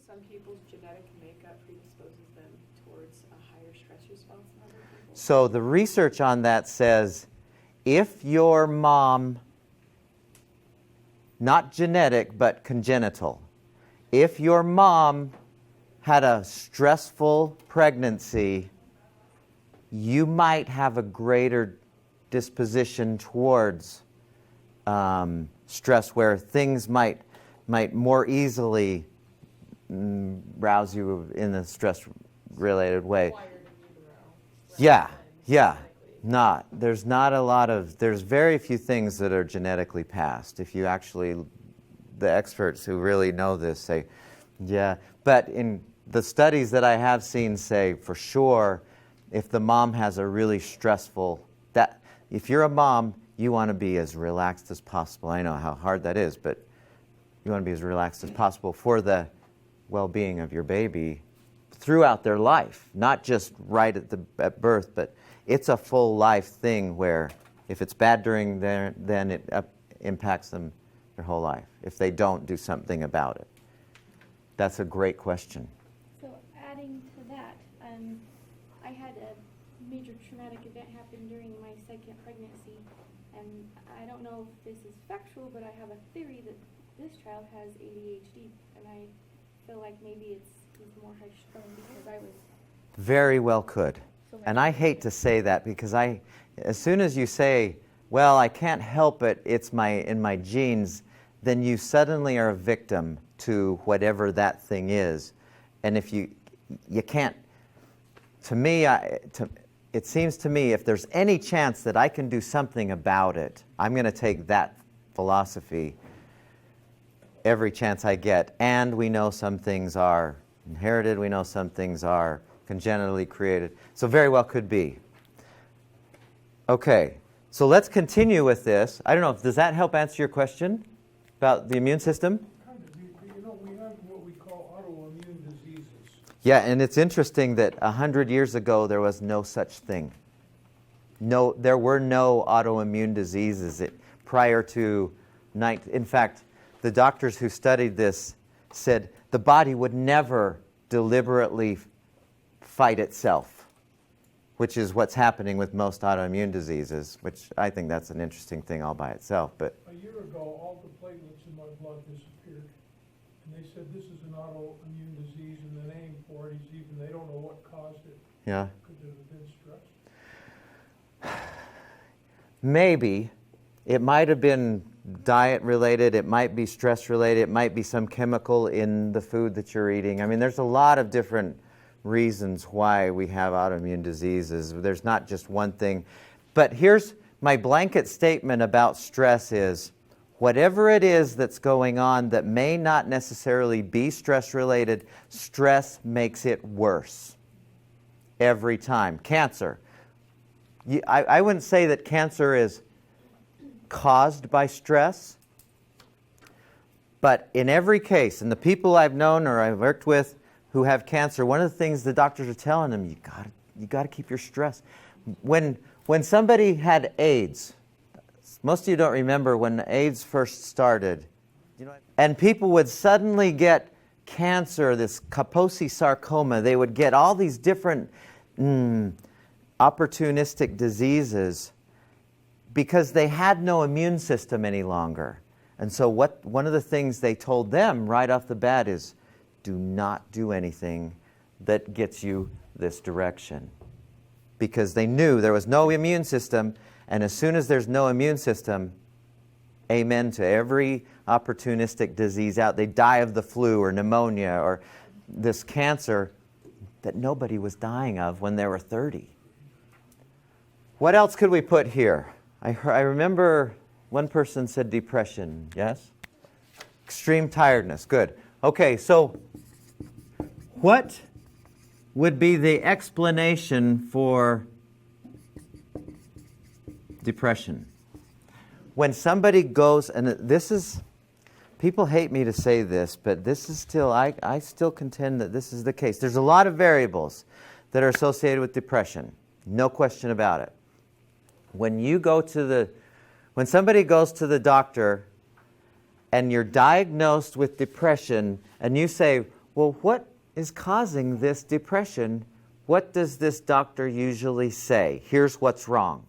some people's genetic makeup predisposes them towards a higher stress response than other people? So the research on that says if your mom, not genetic but congenital, if your mom had a stressful pregnancy, you might have a greater disposition towards stress, where things might more easily rouse you in a stress-related way. Yeah. There's very few things that are genetically passed. If you actually, the experts who really know this say, yeah. But in the studies that I have seen say, for sure, if the mom has a really stressful, if you're a mom, you want to be as relaxed as possible. I know how hard that is, but you want to be as relaxed as possible for the well-being of your baby throughout their life, not just right at birth, but it's a full life thing where if it's bad during there, then it impacts them their whole life if they don't do something about it. That's a great question. So adding to that, I had a major traumatic event happen during my second pregnancy, and I don't know if this is factual, but I have a theory that this child has ADHD, and I feel like maybe he's more high-strung because I was... Very well could. And I hate to say that because as soon as you say, well, I can't help it, it's in my genes, then you suddenly are a victim to whatever that thing is. And if you can't, it seems to me if there's any chance that I can do something about it, I'm going to take that philosophy every chance I get. And we know some things are inherited, we know some things are congenitally created. So very well could be. Okay, so let's continue with this. I don't know, does that help answer your question about the immune system? Kind of. We have what we call autoimmune diseases. Yeah, and it's interesting that 100 years ago there was no such thing. There were no autoimmune diseases prior to in fact, the doctors who studied this said the body would never deliberately fight itself, which is what's happening with most autoimmune diseases, which I think that's an interesting thing all by itself. But a year ago, all the platelets in my blood disappeared, and they said this is an autoimmune disease, and the name for it is they don't know what caused it. Yeah. Could it have been stress? Maybe. It might have been diet related, it might be stress related, it might be some chemical in the food that you're eating. I mean, there's a lot of different reasons why we have autoimmune diseases. There's not just one thing. But here's my blanket statement about stress is, whatever it is that's going on that may not necessarily be stress related, stress makes it worse every time. Cancer. I wouldn't say that cancer is caused by stress, but in every case, and the people I've known or I've worked with who have cancer, one of the things the doctors are telling them, you got to keep your stress. When somebody had AIDS, most of you don't remember when AIDS first started, and people would suddenly get cancer, this Kaposi sarcoma, they would get all these different opportunistic diseases because they had no immune system any longer. And so one of the things they told them right off the bat is, do not do anything that gets you this direction. Because they knew there was no immune system, and as soon as there's no immune system, amen to every opportunistic disease out. They die of the flu or pneumonia or this cancer that nobody was dying of when they were 30. What else could we put here? I remember one person said depression, yes? Extreme tiredness, good. Okay, so what would be the explanation for depression? When somebody goes, and this is, people hate me to say this, but this is still, I still contend that this is the case. There's a lot of variables that are associated with depression, no question about it. When somebody goes to the doctor and you're diagnosed with depression and you say, well, what is causing this depression? What does this doctor usually say? Here's what's wrong.